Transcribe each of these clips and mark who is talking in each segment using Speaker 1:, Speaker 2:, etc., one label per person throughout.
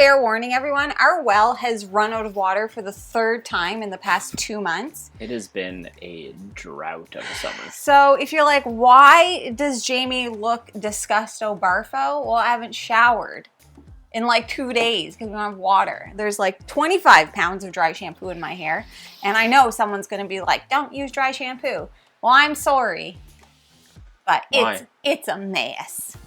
Speaker 1: fair warning, everyone. Our well has run out of water for the third time in the past 2 months.
Speaker 2: It has been a drought of a summer.
Speaker 1: So if you're like, why does Jamie look disgusto barfo? Well, I haven't showered in like 2 days because we don't have water. There's like 25 pounds of dry shampoo in my hair. And I know someone's going to be like, don't use dry shampoo. Well, I'm sorry. But it's a mess.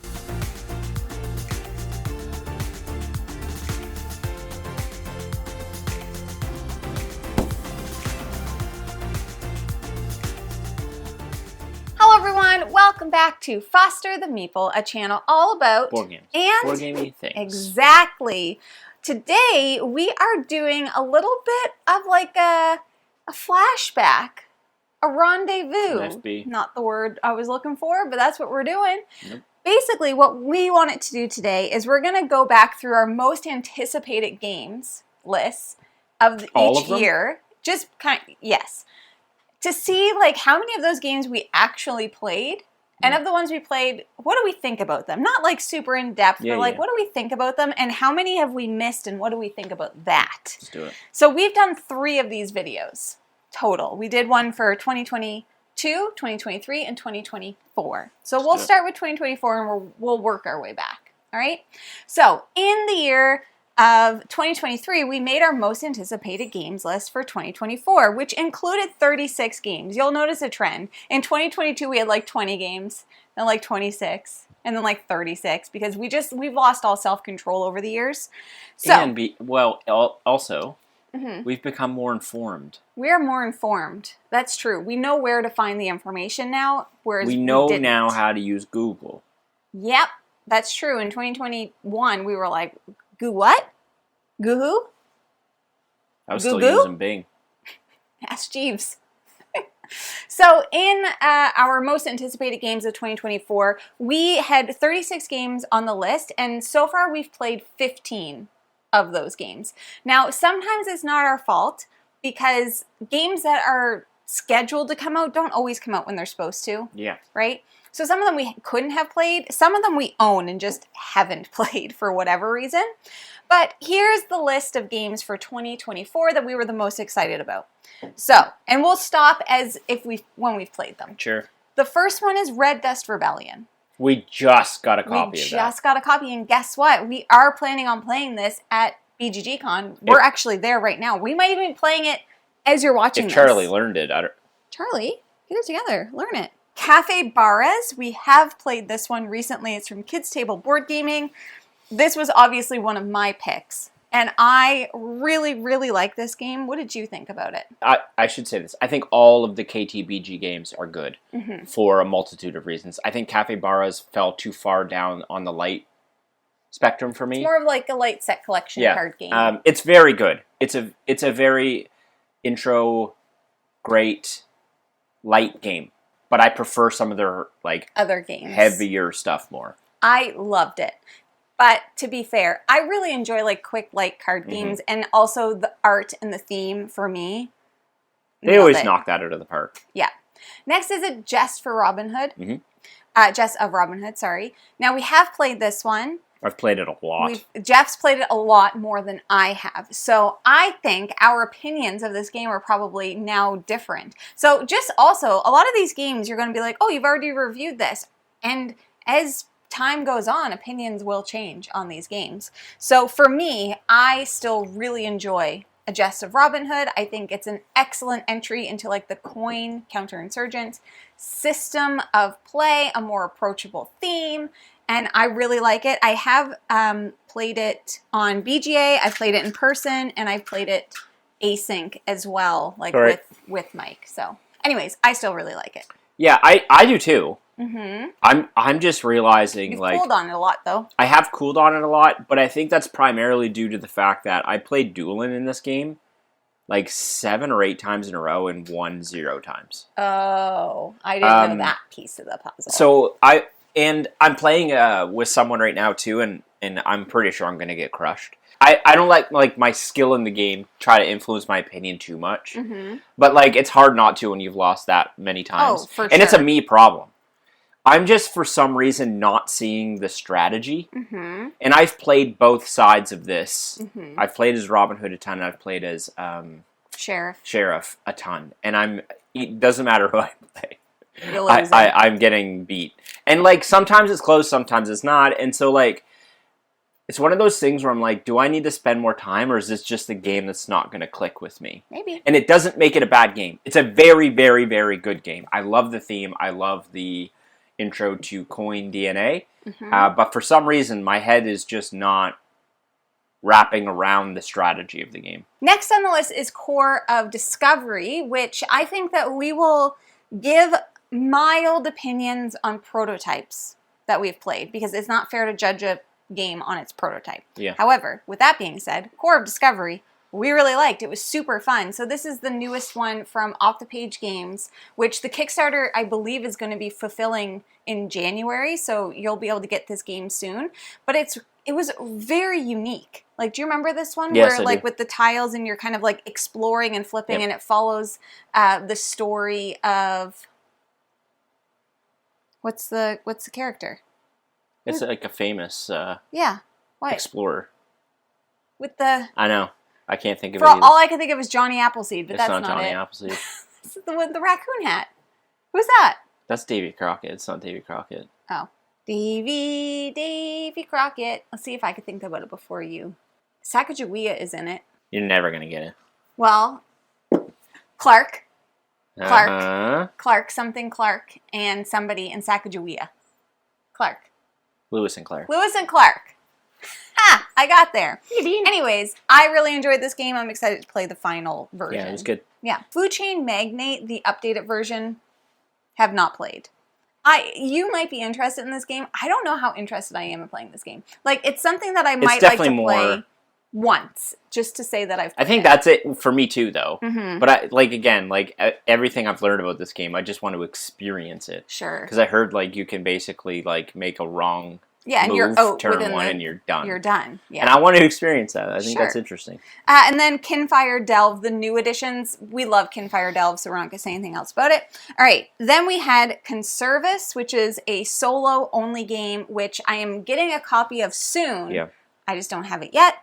Speaker 1: Hello everyone, welcome back to Foster the Meeple, a channel all about
Speaker 2: board games
Speaker 1: and
Speaker 2: board gamey things.
Speaker 1: Exactly. Today we are doing a little bit of like a flashback, a rendezvous.
Speaker 2: An FB.
Speaker 1: Not the word I was looking for, but that's what we're doing.
Speaker 2: Nope.
Speaker 1: Basically, what we wanted to do today is we're going to go back through our most anticipated games lists of each year. Just yes. To see like how many of those games we actually played, and of the ones we played, what do we think about them? Not like super in depth, but like what do we think about them, and how many have we missed, and what do we think about that?
Speaker 2: Let's do it.
Speaker 1: So we've done 3 of these videos total. We did one for 2022, 2023, and 2024. So we'll start with 2024 and we'll work our way back. All right. So in the year of 2023, we made our most anticipated games list for 2024, which included 36 games. You'll notice a trend. In 2022, we had like 20 games, then like 26, and then like 36 because we've lost all self-control over the years. So,
Speaker 2: also, we've become more informed.
Speaker 1: We're more informed. That's true. We know where to find the information now, whereas
Speaker 2: we know
Speaker 1: didn't.
Speaker 2: now how to use Google.
Speaker 1: Yep, that's true. In 2021, we were like, Goo what? Goo who?
Speaker 2: I was still using Bing.
Speaker 1: Ask Jeeves. So in our most anticipated games of 2024, we had 36 games on the list, and so far we've played 15 of those games. Now, sometimes it's not our fault because games that are scheduled to come out don't always come out when they're supposed to.
Speaker 2: Yeah.
Speaker 1: Right? So some of them we couldn't have played. Some of them we own and just haven't played for whatever reason. But here's the list of games for 2024 that we were the most excited about. So, and we'll stop when we've played them.
Speaker 2: Sure.
Speaker 1: The first one is Red Dust Rebellion.
Speaker 2: We just got a copy of that.
Speaker 1: We just got a copy, and guess what? We are planning on playing this at BGGCon. We're actually there right now. We might even be playing it as you're watching this.
Speaker 2: If Charlie learned it.
Speaker 1: Charlie, get it together. Learn it. Cafe Barres. We have played this one recently. It's from Kids Table Board Gaming. This was obviously one of my picks, and I really, really like this game. What did you think about it?
Speaker 2: I should say this. I think all of the KTBG games are good for a multitude of reasons. I think Cafe Barres fell too far down on the light spectrum for me.
Speaker 1: It's more of like a light set collection card game.
Speaker 2: It's very good. It's a very intro, great, light game. But I prefer some of their
Speaker 1: other games,
Speaker 2: heavier stuff more.
Speaker 1: I loved it. But to be fair, I really enjoy like quick, light card games, and also the art and the theme for me.
Speaker 2: They always knock that out of the park.
Speaker 1: Yeah. Next is a Jest for Robin Hood. Jest of Robin Hood, sorry. Now, we have played this one.
Speaker 2: I've played it a lot.
Speaker 1: Jeff's played it a lot more than I have. So I think our opinions of this game are probably now different. So just also, a lot of these games, you're going to be like, oh, you've already reviewed this. And as time goes on, opinions will change on these games. So for me, I still really enjoy A Jest of Robin Hood. I think it's an excellent entry into like the coin counterinsurgent system of play, a more approachable theme, and I really like it. I have played it on BGA, I've played it in person, and I've played it async as well, like with Mike. So anyways, I still really like it.
Speaker 2: Yeah, I do too. I'm just realizing
Speaker 1: You've cooled on it a lot, though.
Speaker 2: I have cooled on it a lot, but I think that's primarily due to the fact that I played Duelin in this game like 7 or 8 times in a row and won 0 times.
Speaker 1: Oh, I didn't know that piece of the puzzle.
Speaker 2: So I'm playing with someone right now too, and I'm pretty sure I'm going to get crushed. I don't like my skill in the game try to influence my opinion too much, but like it's hard not to when you've lost that many times.
Speaker 1: Oh, for sure.
Speaker 2: And it's a me problem. I'm just, for some reason, not seeing the strategy.
Speaker 1: Mm-hmm.
Speaker 2: And I've played both sides of this.
Speaker 1: Mm-hmm.
Speaker 2: I've played as Robin Hood a ton, and I've played as
Speaker 1: Sheriff
Speaker 2: a ton. And it doesn't matter who I play.
Speaker 1: You're losing.
Speaker 2: I'm getting beat. And, like, sometimes it's close, sometimes it's not. And so, like, it's one of those things where I'm like, do I need to spend more time, or is this just a game that's not going to click with me?
Speaker 1: Maybe.
Speaker 2: And it doesn't make it a bad game. It's a very, very, very good game. I love the theme. I love the intro to Coin DNA.
Speaker 1: Mm-hmm.
Speaker 2: But for some reason, my head is just not wrapping around the strategy of the game.
Speaker 1: Next on the list is Core of Discovery, which I think that we will give mild opinions on prototypes that we've played, because it's not fair to judge a game on its prototype.
Speaker 2: Yeah.
Speaker 1: However, with that being said, Core of Discovery, we really liked. It was super fun. So this is the newest one from Off the Page Games, which the Kickstarter, I believe, is going to be fulfilling in January. So you'll be able to get this game soon. But it was very unique. Like, do you remember this one?
Speaker 2: Yes,
Speaker 1: where,
Speaker 2: I
Speaker 1: like,
Speaker 2: do.
Speaker 1: with the tiles and you're kind of like exploring and flipping,
Speaker 2: Yep.
Speaker 1: and it follows the story of what's the character?
Speaker 2: It's like a famous
Speaker 1: Yeah. What?
Speaker 2: explorer.
Speaker 1: With the
Speaker 2: I know. I can't think of
Speaker 1: For
Speaker 2: it either.
Speaker 1: all I can think of is Johnny Appleseed, but
Speaker 2: It's
Speaker 1: that's
Speaker 2: not Johnny
Speaker 1: it.
Speaker 2: Appleseed.
Speaker 1: This is the one with the raccoon hat. Who's that?
Speaker 2: That's Davy Crockett. It's not Davy Crockett.
Speaker 1: Oh. Davy Crockett. Let's see if I could think about it before you. Sacagawea is in it.
Speaker 2: You're never going to get it.
Speaker 1: Well, Clark,
Speaker 2: Uh-huh.
Speaker 1: something Clark, and somebody in Sacagawea. Clark.
Speaker 2: Lewis and Clark.
Speaker 1: Lewis and Clark. Ha! I got there. Anyways, I really enjoyed this game. I'm excited to play the final version.
Speaker 2: Yeah, it was good.
Speaker 1: Yeah. Food Chain Magnate, the updated version, have not played. You might be interested in this game. I don't know how interested I am in playing this game. Like, it's something that I might like to play once, just to say that I've played
Speaker 2: I think
Speaker 1: it.
Speaker 2: that's it for me too, though.
Speaker 1: Mm-hmm.
Speaker 2: But everything I've learned about this game, I just want to experience it.
Speaker 1: Sure.
Speaker 2: Because I heard, like, you can basically, like, make a wrong
Speaker 1: And
Speaker 2: move,
Speaker 1: you're out
Speaker 2: turn
Speaker 1: within
Speaker 2: one, and you're done.
Speaker 1: You're done. Yeah.
Speaker 2: And I want to experience that. I think
Speaker 1: Sure.
Speaker 2: that's interesting.
Speaker 1: And then Kinfire Delve, the new editions. We love Kinfire Delve, so we're not going to say anything else about it. All right. Then we had Conservice, which is a solo-only game, which I am getting a copy of soon.
Speaker 2: Yeah.
Speaker 1: I just don't have it yet.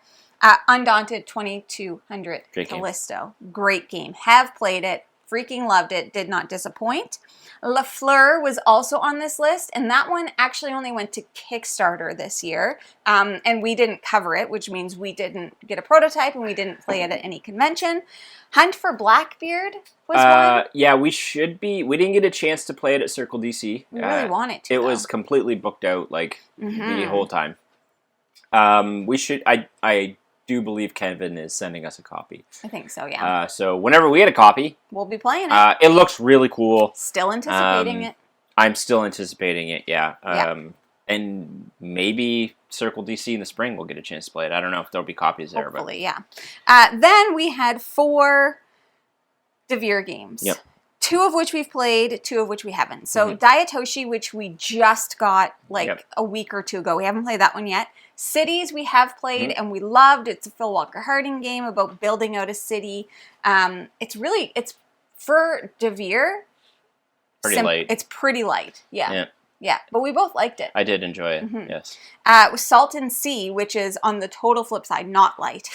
Speaker 1: Undaunted 2200
Speaker 2: Great game.
Speaker 1: Callisto. Great game. Have played it. Freaking loved it. Did not disappoint. La Fleur was also on this list, and that one actually only went to Kickstarter this year, and we didn't cover it, which means we didn't get a prototype and we didn't play it at any convention. Hunt for Blackbeard was one.
Speaker 2: Yeah, we should be. We didn't get a chance to play it at Circle DC.
Speaker 1: We really want it to,
Speaker 2: It
Speaker 1: though.
Speaker 2: was completely booked out, like, the
Speaker 1: Mhm.
Speaker 2: whole time. We should. I do believe Kevin is sending us a copy.
Speaker 1: I think so, yeah.
Speaker 2: So whenever we get a copy,
Speaker 1: We'll be playing it.
Speaker 2: it looks really cool.
Speaker 1: Still anticipating it.
Speaker 2: I'm still anticipating it. Yeah.
Speaker 1: Yeah.
Speaker 2: And maybe Circle DC in the spring we'll get a chance to play it. I don't know if there'll be copies there,
Speaker 1: Hopefully, yeah. Then we had 4 Devere games.
Speaker 2: Yep.
Speaker 1: 2 of which we've played, 2 of which we haven't. So
Speaker 2: Mhm.
Speaker 1: Diatoshi, which we just got like
Speaker 2: Yep.
Speaker 1: a week or 2 ago. We haven't played that one yet. Cities we have played
Speaker 2: Mm-hmm.
Speaker 1: and we loved. It's a Phil Walker Harding game about building out a city. It's for Devere.
Speaker 2: Pretty light.
Speaker 1: It's pretty light. Yeah.
Speaker 2: Yeah.
Speaker 1: Yeah. But we both liked it.
Speaker 2: I did enjoy it.
Speaker 1: Mhm.
Speaker 2: Yes.
Speaker 1: With Salt and Sea, which is on the total flip side, not light.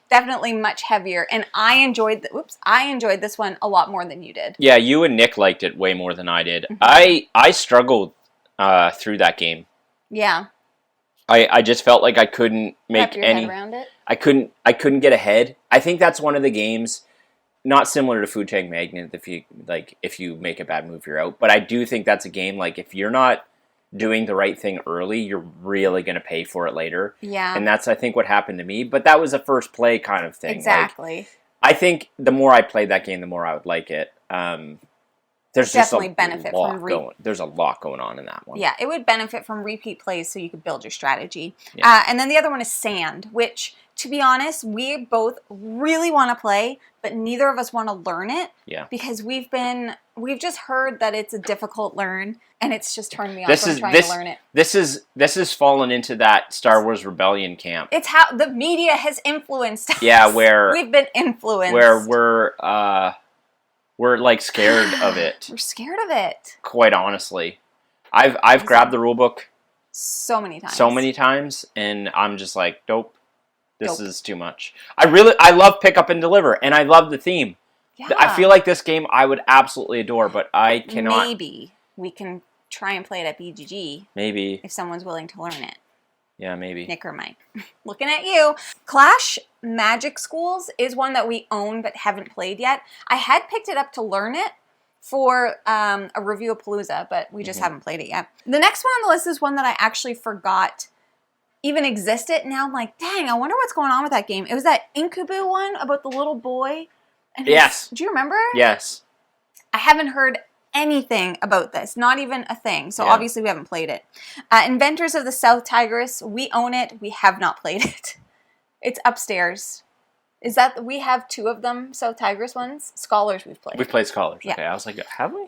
Speaker 1: Definitely much heavier. And I enjoyed this one a lot more than you did.
Speaker 2: Yeah, you and Nick liked it way more than I did.
Speaker 1: Mhm.
Speaker 2: I struggled through that game.
Speaker 1: Yeah.
Speaker 2: I just felt like I couldn't make
Speaker 1: Wrap your
Speaker 2: any.
Speaker 1: head around it.
Speaker 2: I couldn't get ahead. I think that's one of the games, not similar to Food Chain Magnet. If you make a bad move, you're out. But I do think that's a game, like, if you're not doing the right thing early, you're really going to pay for it later.
Speaker 1: Yeah.
Speaker 2: And that's, I think, what happened to me. But that was a first play kind of thing. Like,
Speaker 1: Exactly.
Speaker 2: I think the more I played that game, the more I would like it. There's
Speaker 1: Definitely
Speaker 2: just
Speaker 1: benefit from
Speaker 2: there's a lot going on in that one.
Speaker 1: Yeah, it would benefit from repeat plays so you could build your strategy.
Speaker 2: Yeah.
Speaker 1: And then the other one is Sand, which, to be honest, we both really want to play, but neither of us want to learn it.
Speaker 2: Yeah.
Speaker 1: Because we've just heard that it's a difficult learn, and it's just turned me off from trying to learn it.
Speaker 2: This is fallen into that Star Wars Rebellion camp.
Speaker 1: It's how the media has influenced us.
Speaker 2: Yeah, where
Speaker 1: we've been influenced.
Speaker 2: Where we're like scared of it.
Speaker 1: We're scared of it.
Speaker 2: Quite honestly. I've grabbed the rule book
Speaker 1: so many times,
Speaker 2: and I'm just like, nope, this is too much. I love pick up and deliver, and I love the theme.
Speaker 1: Yeah.
Speaker 2: I feel like this game I would absolutely adore, but I cannot.
Speaker 1: Maybe we can try and play it at BGG.
Speaker 2: Maybe.
Speaker 1: If someone's willing to learn it.
Speaker 2: Yeah, maybe.
Speaker 1: Nick or Mike. Looking at you. Clash Magic Schools is one that we own but haven't played yet. I had picked it up to learn it for a review of Palooza, but we just haven't played it yet. The next one on the list is one that I actually forgot even existed. Now I'm like, dang, I wonder what's going on with that game. It was that Incubu one about the little boy. And
Speaker 2: yes.
Speaker 1: Do you remember?
Speaker 2: Yes.
Speaker 1: I haven't heard anything about this, not even a thing. So obviously we haven't played it. Inventors of the South Tigris, we own it. We have not played it. It's upstairs. Is that, we have 2 of them, South Tigris ones? Scholars we've played.
Speaker 2: We've played Scholars.
Speaker 1: Yeah.
Speaker 2: Okay, I was like, have we?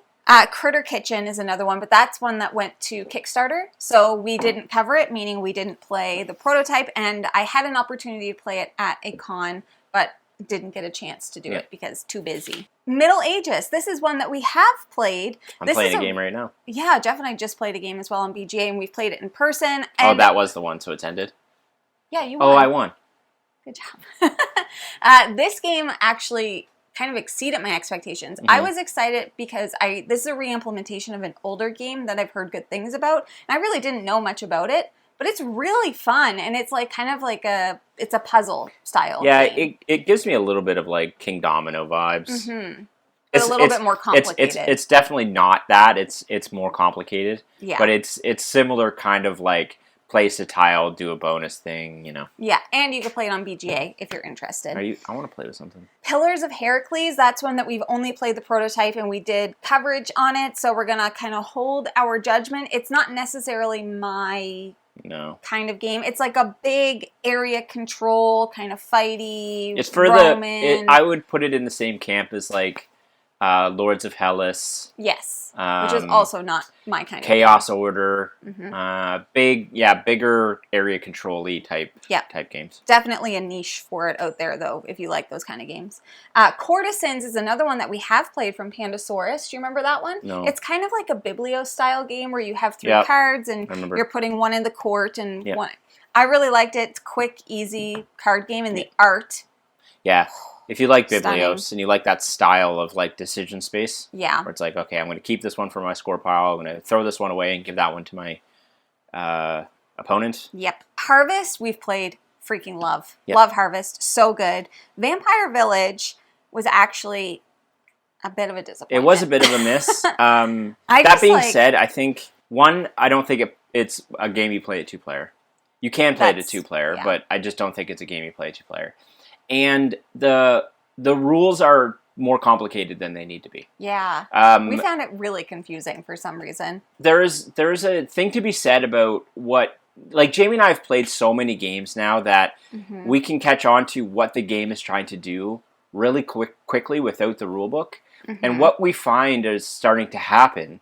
Speaker 1: Critter Kitchen is another one, but that's one that went to Kickstarter. So we didn't cover it, meaning we didn't play the prototype. And I had an opportunity to play it at a con, but didn't get a chance to do it because too busy. Middle Ages. This is one that we have played.
Speaker 2: I'm playing a game right now.
Speaker 1: Yeah, Jeff and I just played a game as well on BGA, and we've played it in person. And
Speaker 2: that was the one, so it's ended?
Speaker 1: Yeah, you won.
Speaker 2: Oh, I won.
Speaker 1: Good job. This game actually kind of exceeded my expectations. I was excited because this is a re-implementation of an older game that I've heard good things about, and I really didn't know much about it. But it's really fun, and it's like kind of like it's a puzzle style.
Speaker 2: Yeah,
Speaker 1: game.
Speaker 2: It gives me a little bit of like King Domino vibes.
Speaker 1: But a little bit more complicated.
Speaker 2: It's definitely not that. It's more complicated.
Speaker 1: Yeah.
Speaker 2: But it's similar kind of like place a tile, do a bonus thing, you know.
Speaker 1: Yeah, and you can play it on BGA if you're interested.
Speaker 2: I want to play with something.
Speaker 1: Pillars of Heracles, that's one that we've only played the prototype, and we did coverage on it, so we're going to kind of hold our judgment. It's not necessarily my kind of game. It's like a big area control, kind of fighty,
Speaker 2: it's for
Speaker 1: Roman.
Speaker 2: I would put it in the same camp as like Lords of Hellas.
Speaker 1: Yes, which is also not my kind of
Speaker 2: Chaos Order. Bigger area control-y type games.
Speaker 1: Definitely a niche for it out there, though, if you like those kind of games. Courtesans is another one that we have played from Pandasaurus. Do you remember that one?
Speaker 2: No.
Speaker 1: It's kind of like a Biblio-style game where you have 3 cards, and you're putting one in the court and one. I really liked it. It's quick, easy card game, and the art.
Speaker 2: Yeah. If you like Biblios
Speaker 1: Stunning.
Speaker 2: and you like that style of like decision space,
Speaker 1: where
Speaker 2: it's like, okay, I'm going to keep this one for my score pile, I'm going to throw this one away and give that one to my opponent.
Speaker 1: Yep. Harvest, we've played. Freaking love. Love Harvest. So good. Vampire Village was actually a bit of a disappointment.
Speaker 2: It was a bit of a miss. That being said, I think, I don't think it's a game you play at 2-player. You can play it at 2-player, but I just don't think it's a game you play at 2-player. And the rules are more complicated than they need to be.
Speaker 1: Yeah. We found it really confusing for some reason.
Speaker 2: There's a thing to be said about what, like Jamie and I have played so many games now that we can catch on to what the game is trying to do really quickly without the rule book. And what we find is starting to happen,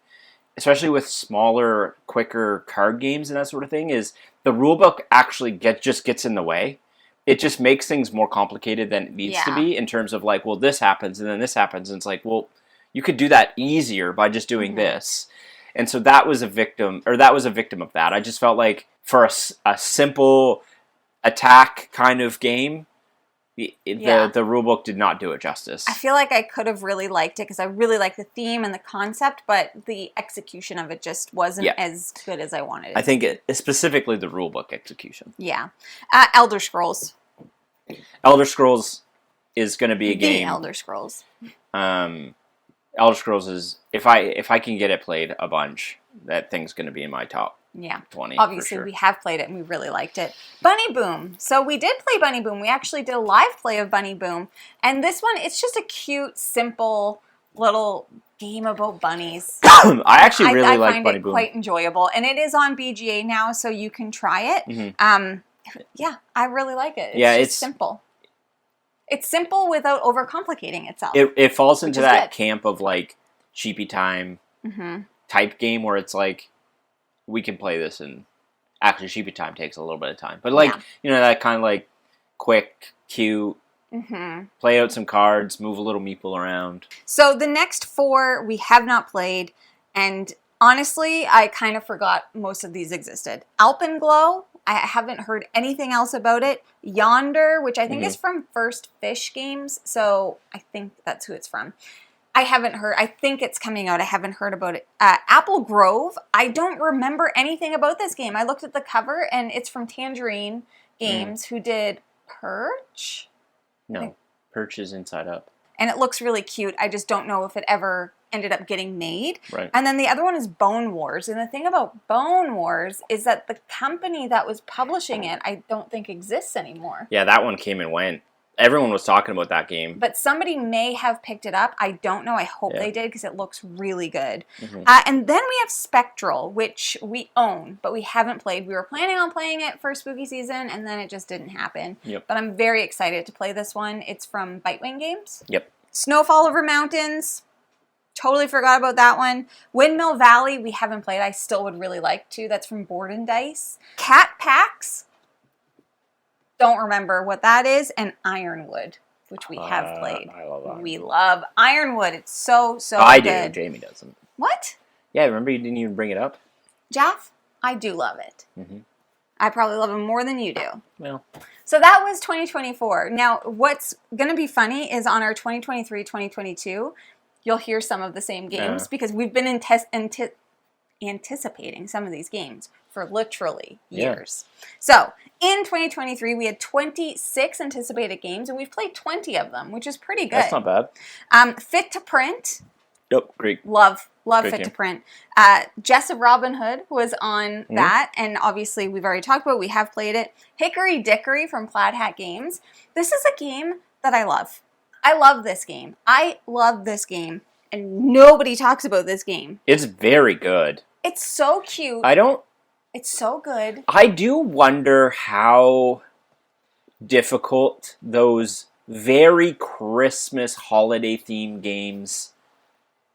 Speaker 2: especially with smaller, quicker card games and that sort of thing, is the rule book actually just gets in the way. It just makes things more complicated than it needs to be in terms of like, well, this happens and then this happens. And it's like, well, you could do that easier by just doing this. And so that was a victim of that. I just felt like for a simple attack kind of game, the rulebook did not do it justice.
Speaker 1: I feel like I could have really liked it because I really like the theme and the concept, but the execution of it just wasn't as good as I wanted it.
Speaker 2: I think specifically the rulebook execution.
Speaker 1: Yeah. Elder Scrolls.
Speaker 2: Elder Scrolls is going to be a game.
Speaker 1: Elder Scrolls.
Speaker 2: Elder Scrolls is, if I can get it played a bunch, that thing's going to be in my top 20.
Speaker 1: Obviously, we have played it and we really liked it. Bunny Boom. So we did play Bunny Boom. We actually did a live play of Bunny Boom. And this one, it's just a cute, simple little game about bunnies.
Speaker 2: I actually really like Bunny Boom.
Speaker 1: I find it quite enjoyable. And it is on BGA now, so you can try it. Yeah, I really like it. It's simple. It's simple without overcomplicating itself.
Speaker 2: It falls into that camp of like Sheepy Time type game where it's like, we can play this, and actually Sheepy Time takes a little bit of time. But like, that kind of like quick, cute, play out some cards, move a little meeple around.
Speaker 1: So the next 4 we have not played, and Honestly, I kind of forgot most of these existed. Alpenglow, I haven't heard anything else about it. Yonder, which I think is from First Fish Games, so I think that's who it's from. I haven't heard. I think it's coming out. I haven't heard about it. Apple Grove, I don't remember anything about this game. I looked at the cover, and it's from Tangerine Games, who did Perch?
Speaker 2: No, Perch is Inside Up.
Speaker 1: And it looks really cute. I just don't know if it ever ended up getting made.
Speaker 2: Right.
Speaker 1: And then the other one is Bone Wars. And the thing about Bone Wars is that the company that was publishing it, I don't think exists anymore.
Speaker 2: Yeah, that one came and went. Everyone was talking about that game.
Speaker 1: But somebody may have picked it up. I don't know. I hope they did because it looks really good. And then we have Spectral, which we own, but we haven't played. We were planning on playing it for spooky season, and then it just didn't happen.
Speaker 2: Yep.
Speaker 1: But I'm very excited to play this one. It's from Bitewing Games.
Speaker 2: Yep.
Speaker 1: Snowfall Over Mountains. Totally forgot about that one. Windmill Valley, we haven't played. I still would really like to. That's from Board and Dice. Cat Packs. Don't remember what that is. And Ironwood, which we have played.
Speaker 2: I love Ironwood.
Speaker 1: We love Ironwood. It's so good.
Speaker 2: I do. Jamie doesn't.
Speaker 1: What?
Speaker 2: Yeah, remember you didn't even bring it up?
Speaker 1: Jeff? I do love it. I probably love it more than you do.
Speaker 2: Well.
Speaker 1: So that was 2024. Now, what's going to be funny is on our 2023-2022, you'll hear some of the same games because we've been anticipating some of these games for literally years. So in 2023, we had 26 anticipated games, and we've played 20 of them, which is pretty good.
Speaker 2: That's not bad.
Speaker 1: Fit to Print.
Speaker 2: Yep, great.
Speaker 1: Love
Speaker 2: Great
Speaker 1: Fit
Speaker 2: game.
Speaker 1: to Print. Jess of Robin Hood was on that, and obviously we've already talked about it. We have played it. Hickory Dickory from Plaid Hat Games. This is a game that I love. I love this game. I love this game, and nobody talks about this game.
Speaker 2: It's very good.
Speaker 1: It's so cute. It's so good.
Speaker 2: I do wonder how difficult those very Christmas holiday themed games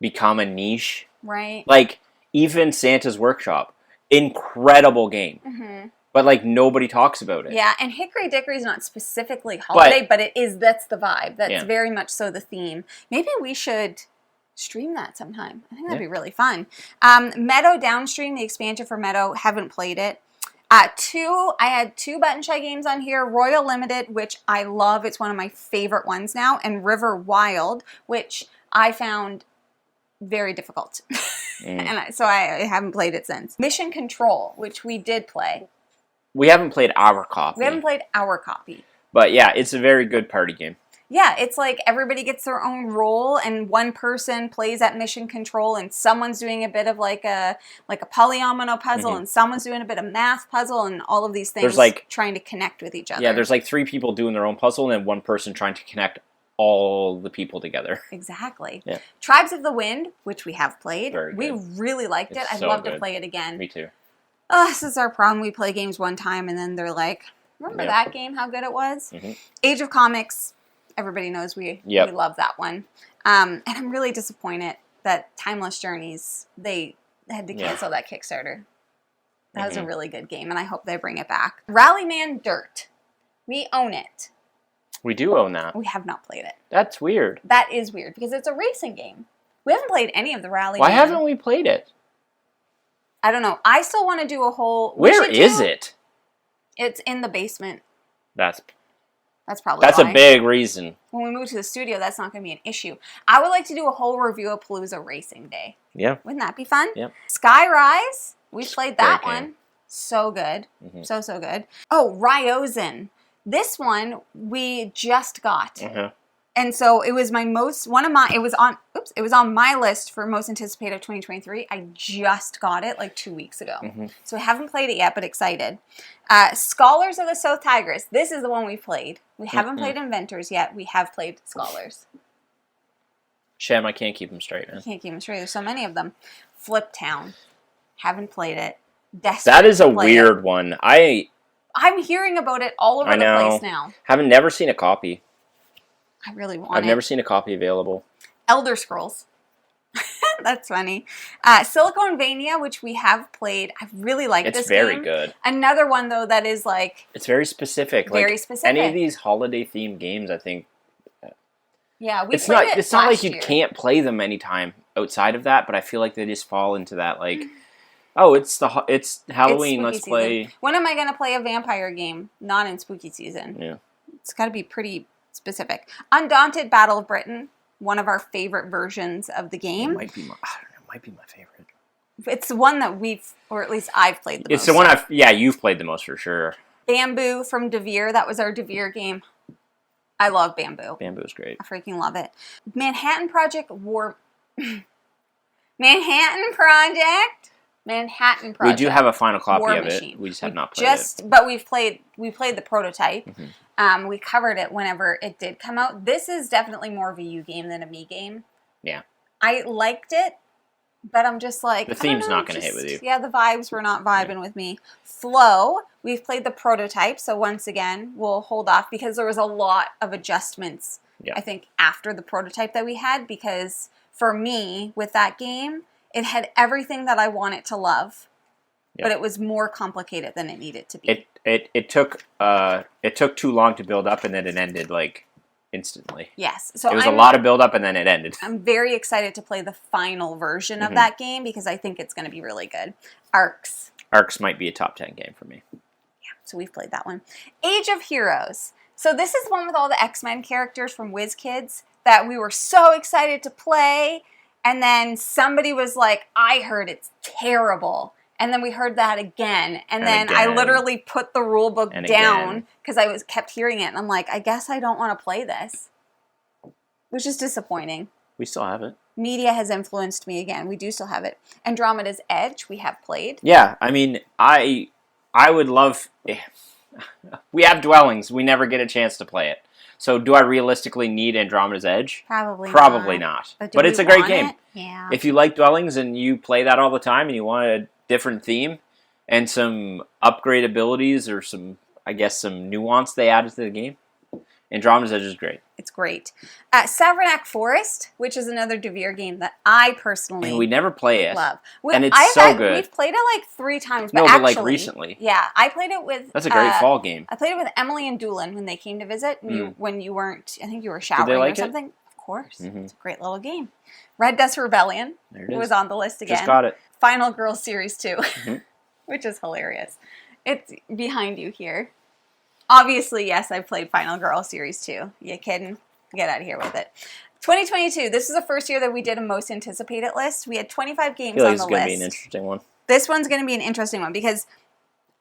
Speaker 2: become a niche.
Speaker 1: Right.
Speaker 2: Like, even Santa's Workshop. Incredible game. But, like, nobody talks about it.
Speaker 1: Yeah, and Hickory Dickory is not specifically holiday, but it is, that's the vibe. That's very much so the theme. Maybe we should stream that sometime. I think that'd be really fun. Meadow Downstream, the expansion for Meadow, haven't played it. I had two Button Shy games on here. Royal Limited, which I love. It's one of my favorite ones now. And River Wild, which I found very difficult. And so I haven't played it since. Mission Control, which we did play.
Speaker 2: We haven't played our copy.
Speaker 1: We haven't played our copy.
Speaker 2: But yeah, it's a very good party game.
Speaker 1: Yeah, it's like everybody gets their own role, and one person plays at mission control, and someone's doing a bit of like a polyomino puzzle, and someone's doing a bit of math puzzle, and all of these things
Speaker 2: there's like
Speaker 1: trying to connect with each other.
Speaker 2: Yeah, there's like 3 people doing their own puzzle, and then one person trying to connect all the people together.
Speaker 1: Exactly.
Speaker 2: Yeah.
Speaker 1: Tribes of the Wind, which we have played.
Speaker 2: Very good.
Speaker 1: We really liked it. I'd love to play it again.
Speaker 2: Me too.
Speaker 1: This is our problem. We play games one time, and then they're like, remember that game, how good it was? Age of Comics. Everybody knows we love that one. And I'm really disappointed that Timeless Journeys, they had to cancel that Kickstarter. That was a really good game, and I hope they bring it back. Rallyman Dirt. We own it.
Speaker 2: We do own that.
Speaker 1: We have not played it.
Speaker 2: That's weird.
Speaker 1: That is weird, because it's a racing game. We haven't played any of the Rallyman.
Speaker 2: Why haven't we played it?
Speaker 1: I don't know. I still want to do a whole...
Speaker 2: Where is it?
Speaker 1: It's in the basement.
Speaker 2: That's
Speaker 1: probably why.
Speaker 2: a big reason.
Speaker 1: When we move to the studio, that's not going to be an issue. I would like to do a whole review of Palooza Racing Day.
Speaker 2: Yeah.
Speaker 1: Wouldn't that be fun?
Speaker 2: Yeah.
Speaker 1: Skyrise. We played that
Speaker 2: Great game.
Speaker 1: one. So good. So good. Oh, Ryozan. This one we just got. And so it was it was on my list for most anticipated of 2023. I just got it like 2 weeks ago. So I haven't played it yet, but excited. Scholars of the South Tigris. This is the one we played. We haven't played Inventors yet. We have played Scholars.
Speaker 2: Shem, I can't keep them straight, man.
Speaker 1: I can't keep them straight. There's so many of them. Flip Town. Haven't played it.
Speaker 2: That is a weird one.
Speaker 1: I'm hearing about it all over the place now.
Speaker 2: Never seen a copy.
Speaker 1: I really want
Speaker 2: I've never seen a copy available.
Speaker 1: Elder Scrolls. That's funny. Silicon Vania, which we have played. I really like this game.
Speaker 2: It's very good.
Speaker 1: Another one, though, that is like...
Speaker 2: It's very specific.
Speaker 1: Very specific.
Speaker 2: Any of these holiday-themed games, I think...
Speaker 1: Yeah,
Speaker 2: it's not like you can't play them anytime outside of that, but I feel like they just fall into that like, oh, it's Halloween. Let's play.
Speaker 1: When am I going to play a vampire game? Not in spooky season.
Speaker 2: Yeah,
Speaker 1: it's got to be pretty specific. Undaunted Battle of Britain, one of our favorite versions of the game.
Speaker 2: It might be. I don't know. It might be my favorite.
Speaker 1: It's the one that or at least I've played the most.
Speaker 2: It's the one you've played the most for sure.
Speaker 1: Bamboo from Devere. That was our Devere game. I love Bamboo.
Speaker 2: Bamboo's great.
Speaker 1: I freaking love it. Manhattan Project. Manhattan Project.
Speaker 2: We do have a final copy of it. We just have not played it.
Speaker 1: But we played the prototype. Mm-hmm. We covered it whenever it did come out. This is definitely more of a you game than a me game.
Speaker 2: Yeah.
Speaker 1: I liked it, but I'm just like...
Speaker 2: The theme's not going to hit with you.
Speaker 1: Yeah, the vibes were not vibing with me. Flow, we've played the prototype, so once again, we'll hold off because there was a lot of adjustments, I think, after the prototype that we had, because for me, with that game, it had everything that I want it to love, but it was more complicated than it needed to be.
Speaker 2: It took too long to build up, and then it ended, like, instantly.
Speaker 1: Yes. So
Speaker 2: it was a lot of build up, and then it ended.
Speaker 1: I'm very excited to play the final version of that game because I think it's going to be really good. Arcs.
Speaker 2: Arcs might be a top 10 game for me.
Speaker 1: Yeah, so we've played that one. Age of Heroes. So this is one with all the X-Men characters from WizKids that we were so excited to play, and then somebody was like, I heard it's terrible. And then we heard that again. And then I literally put the rule book down because I kept hearing it. And I'm like, I guess I don't want to play this. Which is disappointing.
Speaker 2: We still have it.
Speaker 1: Media has influenced me again. We do still have it. Andromeda's Edge, we have played.
Speaker 2: Yeah, I mean, I would love... We have Dwellings. We never get a chance to play it. So do I realistically need Andromeda's Edge?
Speaker 1: Probably
Speaker 2: not. But it's a great game.
Speaker 1: Yeah.
Speaker 2: If you like Dwellings and you play that all the time and you want a different theme and some upgrade abilities or some nuance they added to the game, Andromeda's Edge is great.
Speaker 1: It's great. Savronac Forest, which is another Devere game that I personally
Speaker 2: and we never play it.
Speaker 1: Love.
Speaker 2: And it's so good.
Speaker 1: We've played it like 3 times.
Speaker 2: But like recently.
Speaker 1: Yeah, I played it with...
Speaker 2: That's a great fall game.
Speaker 1: I played it with Emily and Doolin when they came to visit. When you weren't... I think you were showering
Speaker 2: Did they like
Speaker 1: or something.
Speaker 2: It?
Speaker 1: Of course. It's a great little game. Red Dust Rebellion was on the list again.
Speaker 2: Just got it.
Speaker 1: Final Girls Series 2, which is hilarious. It's behind you here. Obviously, yes, I've played Final Girl Series 2. You kidding? Get out of here with it. 2022, this is the first year that we did a most anticipated list. We had 25 games on the list.
Speaker 2: This is going to be an interesting one.
Speaker 1: This one's going to be an interesting one because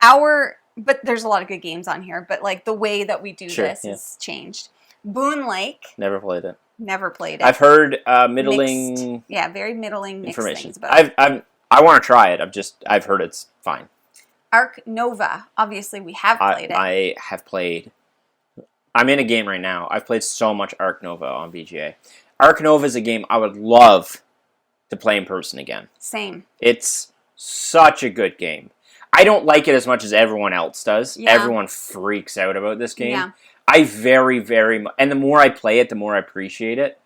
Speaker 1: but there's a lot of good games on here, but like the way that we do this has changed. Boone Lake.
Speaker 2: Never played it.
Speaker 1: Never played it.
Speaker 2: I've heard middling...
Speaker 1: very middling mixed
Speaker 2: information.
Speaker 1: Things about it.
Speaker 2: I want to try it. I've heard it's fine.
Speaker 1: Arc Nova. Obviously, we have played it.
Speaker 2: I have played... I'm in a game right now. I've played so much Arc Nova on VGA. Arc Nova is a game I would love to play in person again.
Speaker 1: Same.
Speaker 2: It's such a good game. I don't like it as much as everyone else does. Yeah. Everyone freaks out about this game. Yeah. I very, very much... And the more I play it, the more I appreciate it.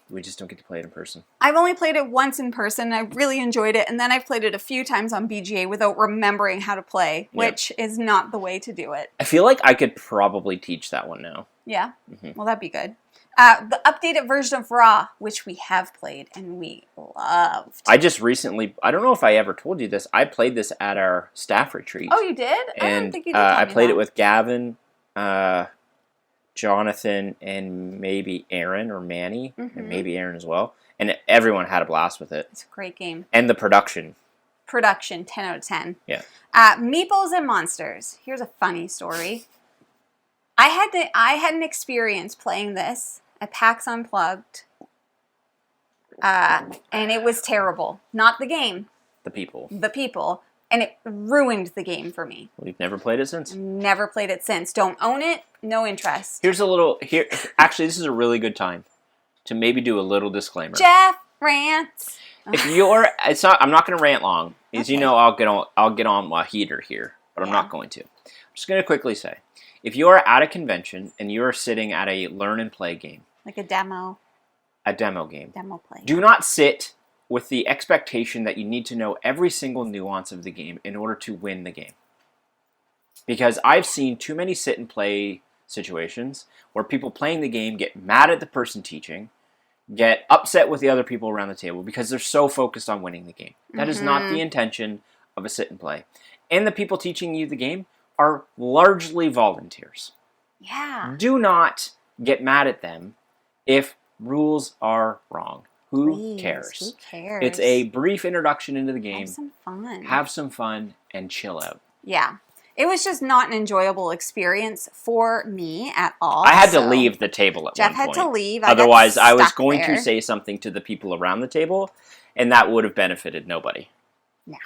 Speaker 2: We just don't get to play it in person.
Speaker 1: I've only played it once in person. I really enjoyed it. And then I've played it a few times on BGA without remembering how to play, which is not the way to do it.
Speaker 2: I feel like I could probably teach that one now.
Speaker 1: Yeah? Well, that'd be good. The updated version of Raw, which we have played and we loved.
Speaker 2: I just recently, I don't know if I ever told you this, I played this at our staff retreat.
Speaker 1: Oh, you did?
Speaker 2: And
Speaker 1: I don't think you did tell
Speaker 2: I
Speaker 1: me
Speaker 2: played
Speaker 1: that.
Speaker 2: it with Gavin, Jonathan, and maybe Aaron or Manny, and maybe Aaron as well. And everyone had a blast with it.
Speaker 1: It's a great game.
Speaker 2: And the production.
Speaker 1: 10 out of 10.
Speaker 2: Yeah.
Speaker 1: Meeples and Monsters. Here's a funny story. I had an experience playing this at PAX Unplugged, and it was terrible. Not the game.
Speaker 2: The people.
Speaker 1: The people. And it ruined the game for me.
Speaker 2: We've never played it since?
Speaker 1: Never played it since. Don't own it. No interest.
Speaker 2: Actually, this is a really good time to maybe do a little disclaimer.
Speaker 1: Jeff rants.
Speaker 2: I'm not going to rant long. As you know, I'll get on my heater here, but I'm not going to. I'm just going to quickly say, if you are at a convention and you are sitting at a learn and play game,
Speaker 1: like a demo
Speaker 2: game,
Speaker 1: demo play,
Speaker 2: do not sit with the expectation that you need to know every single nuance of the game in order to win the game. Because I've seen too many sit and play situations where people playing the game get mad at the person teaching, get upset with the other people around the table because they're so focused on winning the game. That is not the intention of a sit and play. And the people teaching you the game are largely volunteers.
Speaker 1: Yeah.
Speaker 2: Do not get mad at them if rules are wrong. Who cares?
Speaker 1: Who cares?
Speaker 2: It's a brief introduction into the game.
Speaker 1: Have some fun.
Speaker 2: And chill out.
Speaker 1: Yeah. It was just not an enjoyable experience for me at all.
Speaker 2: I had to leave the table at
Speaker 1: Jeff
Speaker 2: one point.
Speaker 1: had to leave.
Speaker 2: Otherwise, I was going
Speaker 1: there.
Speaker 2: to say something to the people around the table, and that would have benefited nobody.
Speaker 1: No,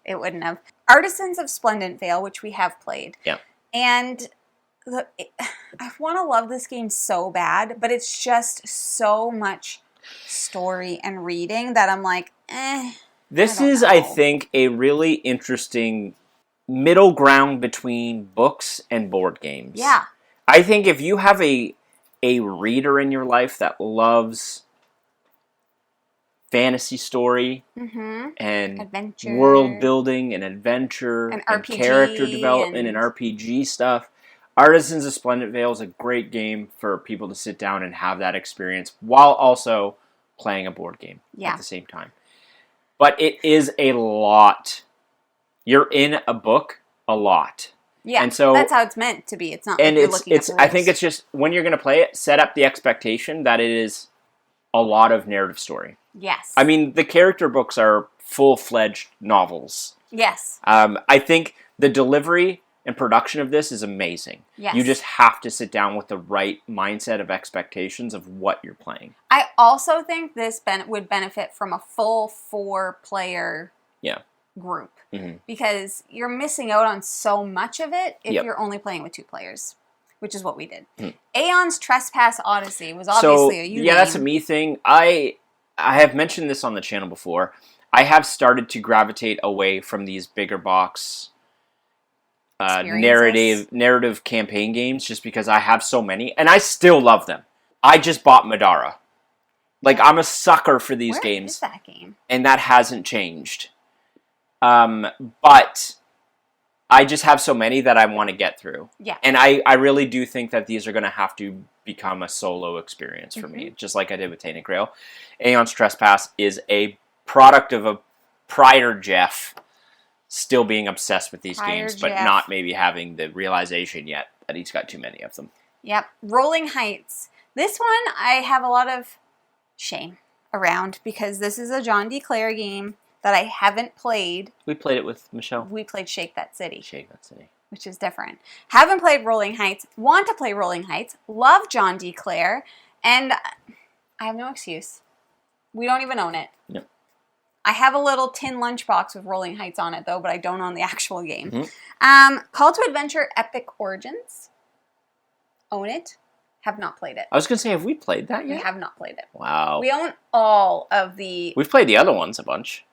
Speaker 1: it wouldn't have. Artisans of Splendent Vale, which we have played.
Speaker 2: Yeah.
Speaker 1: And I want to love this game so bad, but it's just so much story and reading that I'm like,
Speaker 2: This is, I think, a really interesting middle ground between books and board games.
Speaker 1: Yeah.
Speaker 2: I think if you have a reader in your life that loves fantasy story and
Speaker 1: adventure,
Speaker 2: world building and adventure
Speaker 1: and
Speaker 2: character development and RPG stuff, Artisans of Splendid Vale is a great game for people to sit down and have that experience while also playing a board game at the same time. But it is a lot. You're in a book a lot.
Speaker 1: Yeah,
Speaker 2: and so
Speaker 1: that's how it's meant to be. It's not
Speaker 2: and
Speaker 1: like you're looking at the rules.
Speaker 2: I think it's just when you're going to play it, set up the expectation that it is a lot of narrative story.
Speaker 1: Yes.
Speaker 2: I mean, the character books are full-fledged novels.
Speaker 1: Yes.
Speaker 2: I think the delivery and production of this is amazing.
Speaker 1: Yes.
Speaker 2: You just have to sit down with the right mindset of expectations of what you're playing.
Speaker 1: I also think this would benefit from a full 4-player group. Because you're missing out on so much of it if you're only playing with 2 players, which is what we did. Aeon's Trespass Odyssey was obviously a you game.
Speaker 2: That's a me thing. I have mentioned this on the channel before. I have started to gravitate away from these bigger box narrative campaign games just because I have so many, and I still love them. I just bought Madara. Like, I'm a sucker for these games.
Speaker 1: Where is that game?
Speaker 2: And that hasn't changed. But I just have so many that I want to get through.
Speaker 1: Yeah.
Speaker 2: And I really do think that these are going to have to become a solo experience for me, just like I did with Tainted Grail. Aeon's Trespass is a product of a prior Jeff still being obsessed with these games, but not maybe having the realization yet that he's got too many of them.
Speaker 1: Yep. Rolling Heights. This one I have a lot of shame around because this is a John D. Clare game that I haven't played.
Speaker 2: We played it with Michelle.
Speaker 1: We played Shake That City.
Speaker 2: Shake That City.
Speaker 1: Which is different. Haven't played Rolling Heights. Want to play Rolling Heights. Love John D. Clare. And I have no excuse. We don't even own it.
Speaker 2: No.
Speaker 1: I have a little tin lunchbox with Rolling Heights on it, though, but I don't own the actual game. Call to Adventure Epic Origins. Own it. Have not played it.
Speaker 2: I was going to say, have we played that yet?
Speaker 1: We have not played it.
Speaker 2: Wow.
Speaker 1: We own all of the...
Speaker 2: We've played the other ones a bunch.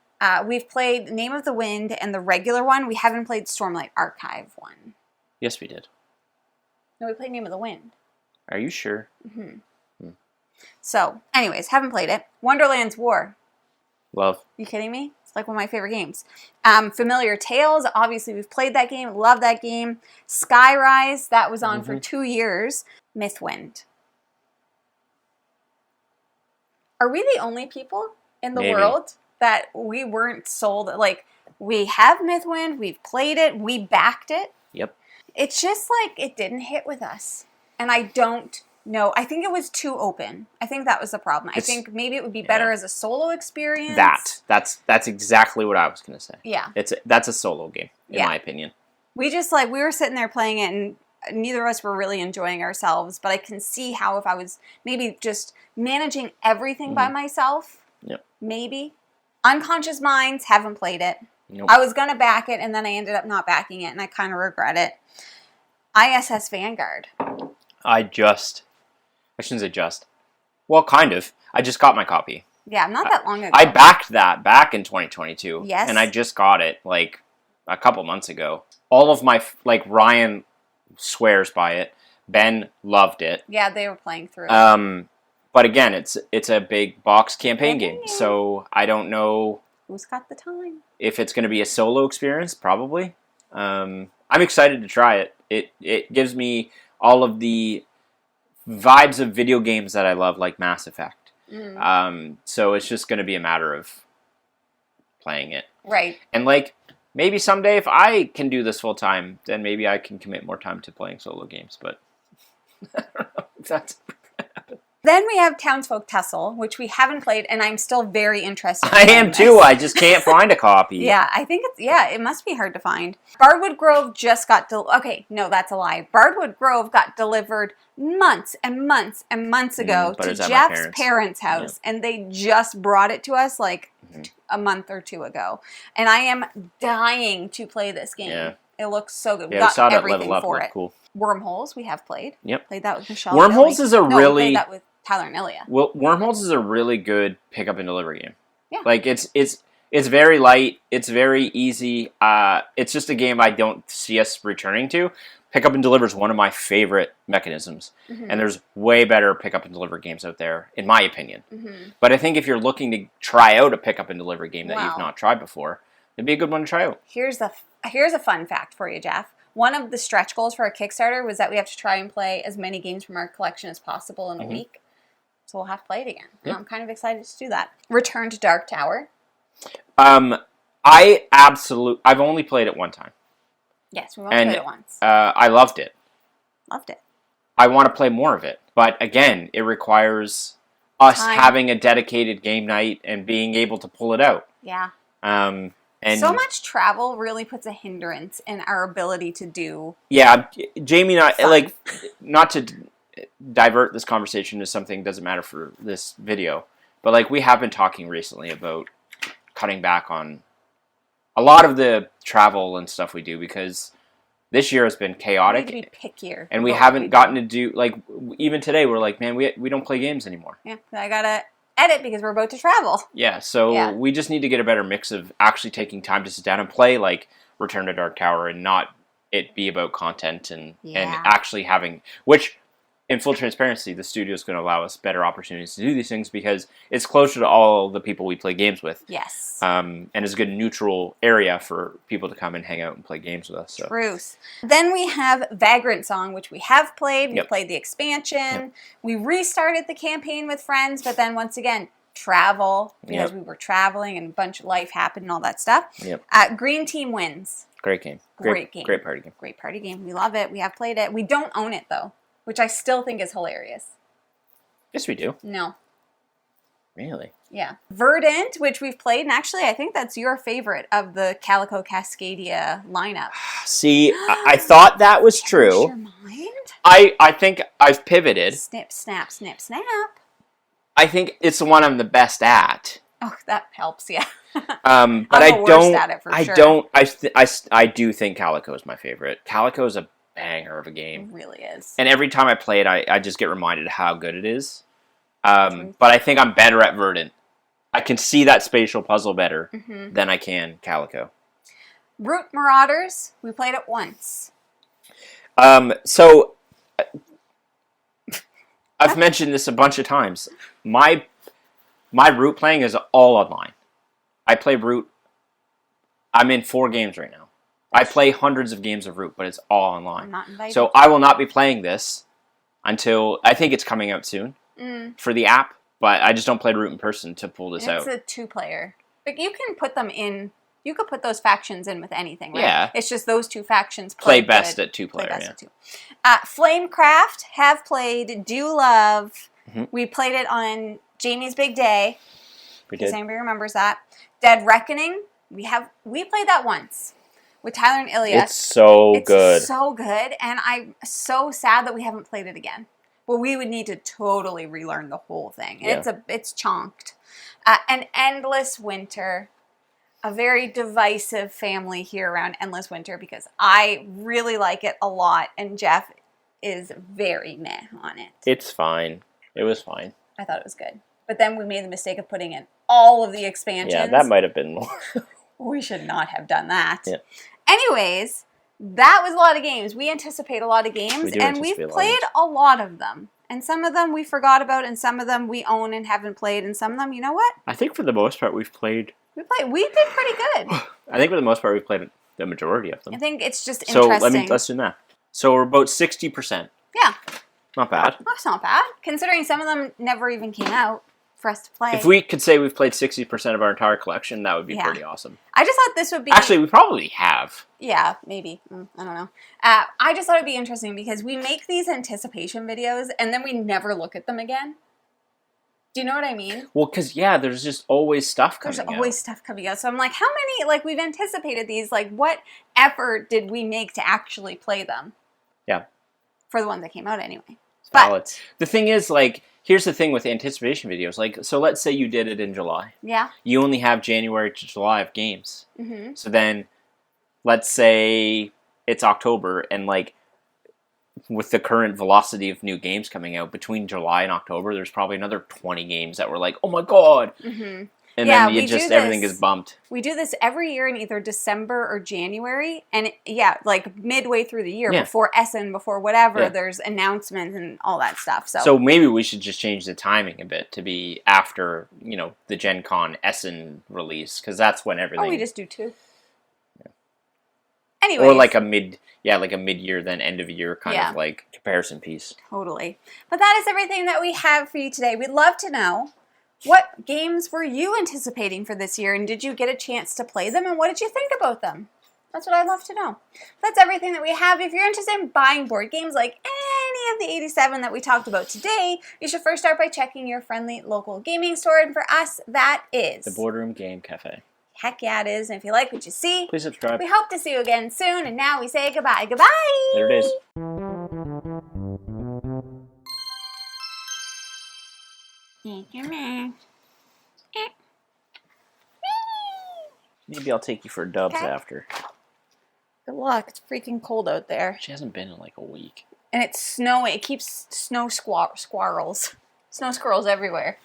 Speaker 1: We've played Name of the Wind and the regular one. We haven't played Stormlight Archive one.
Speaker 2: Yes, we did.
Speaker 1: No, we played Name of the Wind.
Speaker 2: Are you sure?
Speaker 1: So, anyways, haven't played it. Wonderland's War.
Speaker 2: Love.
Speaker 1: You kidding me? It's like one of my favorite games. Familiar Tales. Obviously, we've played that game. Love that game. Skyrise. That was on for 2 years. Mythwind. Are we the only people in the world that we weren't sold? Like, we have Mythwind. We've played it. We backed it.
Speaker 2: Yep. It's
Speaker 1: just like it didn't hit with us. And I don't know. I think it was too open. I think that was the problem. I think maybe it would be better as a solo experience.
Speaker 2: That's exactly what I was going to say.
Speaker 1: Yeah.
Speaker 2: That's a solo game, in my opinion.
Speaker 1: We just we were sitting there playing it and neither of us were really enjoying ourselves, but I can see how if I was maybe just managing everything by myself, maybe. Unconscious Minds, haven't played it.
Speaker 2: Nope.
Speaker 1: I was going to back it, and then I ended up not backing it, and I kind of regret it. ISS Vanguard.
Speaker 2: I shouldn't say just. Well, kind of. I just got my copy.
Speaker 1: Yeah, not that long ago.
Speaker 2: I backed that back in 2022.
Speaker 1: Yes.
Speaker 2: And I just got it, a couple months ago. All of my, Ryan swears by it. Ben loved it.
Speaker 1: Yeah, they were playing through it.
Speaker 2: But again, it's a big box campaign game, so I don't know
Speaker 1: who's got the time.
Speaker 2: If it's going to be a solo experience, probably. I'm excited to try it. It gives me all of the vibes of video games that I love, like Mass Effect. So it's just going to be a matter of playing it.
Speaker 1: Right.
Speaker 2: And like, maybe someday if I can do this full time, then maybe I can commit more time to playing solo games. But I don't know if that's...
Speaker 1: Then we have Townsfolk Tussle, which we haven't played, and I'm still very interested in
Speaker 2: I am too. I just can't find a copy.
Speaker 1: Yeah, I think it must be hard to find. Bardwood Grove just got okay, no, that's a lie. Bardwood Grove got delivered months and months and months ago to Jeff's parents' house, and they just brought it to us like a month or two ago. And I am dying to play this game. Yeah. It looks so good.
Speaker 2: Yeah, we got everything for it. Cool.
Speaker 1: Wormholes, we have played.
Speaker 2: Yep.
Speaker 1: Played that with Michelle.
Speaker 2: Wormholes is a really...
Speaker 1: played that with Tyler and Ilya.
Speaker 2: Well, Wormholes is a really good pick up and deliver game.
Speaker 1: Yeah.
Speaker 2: Like it's very light. It's very easy. It's just a game I don't see us returning to. Pick up and deliver is one of my favorite mechanisms, and there's way better pick up and deliver games out there, in my opinion. But I think if you're looking to try out a pick up and deliver game that you've not tried before, it'd be a good one to try out.
Speaker 1: Here's a fun fact for you, Jeff. One of the stretch goals for our Kickstarter was that we have to try and play as many games from our collection as possible in a week. So we'll have to play it again. Yeah. I'm kind of excited to do that. Return to Dark Tower.
Speaker 2: I've only played it one time.
Speaker 1: Yes, we've only played it once.
Speaker 2: I loved it.
Speaker 1: Loved it.
Speaker 2: I want to play more of it. But again, it requires us having a dedicated game night and being able to pull it out.
Speaker 1: Yeah.
Speaker 2: And
Speaker 1: so much travel really puts a hindrance in our ability to do.
Speaker 2: Yeah, Jamie, not to divert this conversation to something that doesn't matter for this video, but like we have been talking recently about cutting back on a lot of the travel and stuff we do because this year has been chaotic.
Speaker 1: We need to be pickier.
Speaker 2: And we haven't gotten to do, like, even today we're like, man, we don't play games anymore.
Speaker 1: Yeah, I gotta edit because we're about to travel.
Speaker 2: Yeah, so we just need to get a better mix of actually taking time to sit down and play, like, Return to Dark Tower and not it be about content and actually having, which, in full transparency, the studio is going to allow us better opportunities to do these things because it's closer to all the people we play games with.
Speaker 1: Yes.
Speaker 2: And it's a good neutral area for people to come and hang out and play games with us. So.
Speaker 1: Truth. Then we have Vagrant Song, which we have played. We played the expansion. Yep. We restarted the campaign with friends, but then once again, travel because we were traveling and a bunch of life happened and all that stuff.
Speaker 2: Yep.
Speaker 1: Green Team wins.
Speaker 2: Great game.
Speaker 1: Great game.
Speaker 2: Great party game.
Speaker 1: Great party game. We love it. We have played it. We don't own it, though, which I still think is hilarious.
Speaker 2: Yes, we do.
Speaker 1: No.
Speaker 2: Really?
Speaker 1: Yeah. Verdant, which we've played, and actually I think that's your favorite of the Calico Cascadia lineup.
Speaker 2: See, I thought that was true.
Speaker 1: Your mind?
Speaker 2: I think I've pivoted.
Speaker 1: Snip, snap, snip, snap.
Speaker 2: I think it's the one I'm the best at.
Speaker 1: Oh, that helps, yeah.
Speaker 2: But
Speaker 1: I'm
Speaker 2: I
Speaker 1: the
Speaker 2: don't.
Speaker 1: worst at it for
Speaker 2: I
Speaker 1: sure.
Speaker 2: don't. I do think Calico is my favorite. Calico is a banger of a game.
Speaker 1: It really is.
Speaker 2: And every time I play it, I just get reminded of how good it is. But I think I'm better at Verdant. I can see that spatial puzzle better than I can Calico.
Speaker 1: Route Marauders, we played it once.
Speaker 2: So I've mentioned this a bunch of times. My Route playing is all online. I play Route. I'm in 4 games right now. I play hundreds of games of Route, but it's all online.
Speaker 1: I'm not invited.
Speaker 2: So I will not be playing this until I think it's coming out soon for the app. But I just don't play Route in person to pull this out.
Speaker 1: It's a 2-player. But you can put them in. You could put those factions in with anything, right?
Speaker 2: Yeah.
Speaker 1: It's just those 2 factions
Speaker 2: play best at 2-player.
Speaker 1: Play best at 2. Flamecraft, have played, do love. We played it on Jamie's Big Day.
Speaker 2: We
Speaker 1: in case
Speaker 2: did.
Speaker 1: anybody remembers that. Dead Reckoning, we played that once with Tyler and Ilya.
Speaker 2: It's so good.
Speaker 1: It's so good, and I'm so sad that we haven't played it again. Well, we would need to totally relearn the whole thing. And it's chonked. An Endless Winter. A very divisive family here around Endless Winter because I really like it a lot and Jeff is very meh on it.
Speaker 2: It's fine. It was fine.
Speaker 1: I thought it was good. But then we made the mistake of putting in all of the expansions.
Speaker 2: Yeah, that might have been more.
Speaker 1: We should not have done that.
Speaker 2: Yeah.
Speaker 1: Anyways, that was a lot of games. We anticipate a lot of games and we've played a lot of them. And some of them we forgot about and some of them we own and haven't played and some of them, you know what?
Speaker 2: I think for the most part we've played...
Speaker 1: We did pretty good.
Speaker 2: I think for the most part we've played the majority of them.
Speaker 1: I think it's just interesting.
Speaker 2: So let's do that. So we're about 60%.
Speaker 1: Yeah.
Speaker 2: Not bad.
Speaker 1: That's not bad. Considering some of them never even came out. for us to play.
Speaker 2: If we could say we've played 60% of our entire collection, that would be
Speaker 1: Yeah.
Speaker 2: pretty awesome.
Speaker 1: I just thought this would be...
Speaker 2: Actually, we probably have.
Speaker 1: Yeah, maybe. I don't know. I just thought it'd be interesting because we make these anticipation videos and then we never look at them again. Do you know what I mean?
Speaker 2: Well, because, yeah, there's just always stuff coming out.
Speaker 1: There's always stuff coming out. So I'm like, how many, like, we've anticipated these. Like, what effort did we make to actually play them?
Speaker 2: Yeah.
Speaker 1: For the ones that came out anyway.
Speaker 2: Valid. The thing is, like, here's the thing with anticipation videos. Like, so let's say you did it in July.
Speaker 1: Yeah.
Speaker 2: You only have January to July of games.
Speaker 1: Mm-hmm.
Speaker 2: So then, let's say it's October, and, like, with the current velocity of new games coming out, between July and October, there's probably another 20 games that were like, oh my god!
Speaker 1: Mm-hmm.
Speaker 2: And
Speaker 1: yeah,
Speaker 2: then everything gets bumped.
Speaker 1: We do this every year in either December or January, and like midway through the year, before Essen, before whatever, there's announcements and all that stuff. So
Speaker 2: maybe we should just change the timing a bit to be after, the Gen Con Essen release, because that's when everything...
Speaker 1: Oh, we just do 2. Yeah. Anyways.
Speaker 2: Or like a mid-year, then end of year kind of like comparison piece.
Speaker 1: Totally. But that is everything that we have for you today. We'd love to know, what games were you anticipating for this year, and did you get a chance to play them, and what did you think about them? That's what I'd love to know. That's everything that we have. If you're interested in buying board games like any of the 87 that we talked about today, you should first start by checking your friendly local gaming store, and for us, that is...
Speaker 2: the Boardroom Game Cafe.
Speaker 1: Heck yeah, it is. And if you like what you see,
Speaker 2: please subscribe.
Speaker 1: We hope to see you again soon. And now we say goodbye. Goodbye!
Speaker 2: There it is. Maybe I'll take you for dubs after.
Speaker 1: Good luck. It's freaking cold out there.
Speaker 2: She hasn't been in like a week.
Speaker 1: And it's snowing. It keeps squirrels. Snow squirrels everywhere.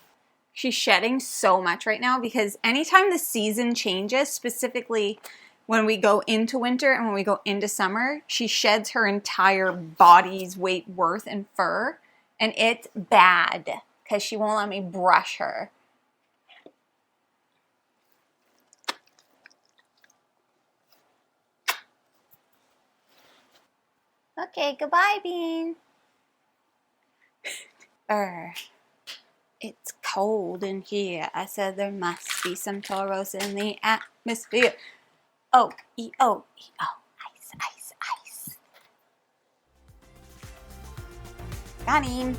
Speaker 1: She's shedding so much right now because anytime the season changes, specifically when we go into winter and when we go into summer, she sheds her entire body's weight worth in fur. And it's bad because she won't let me brush her. Okay, goodbye, Bean. It's cold in here. I said there must be some toros in the atmosphere. Oh, E-O, E-O. Ice, ice, ice. Got him.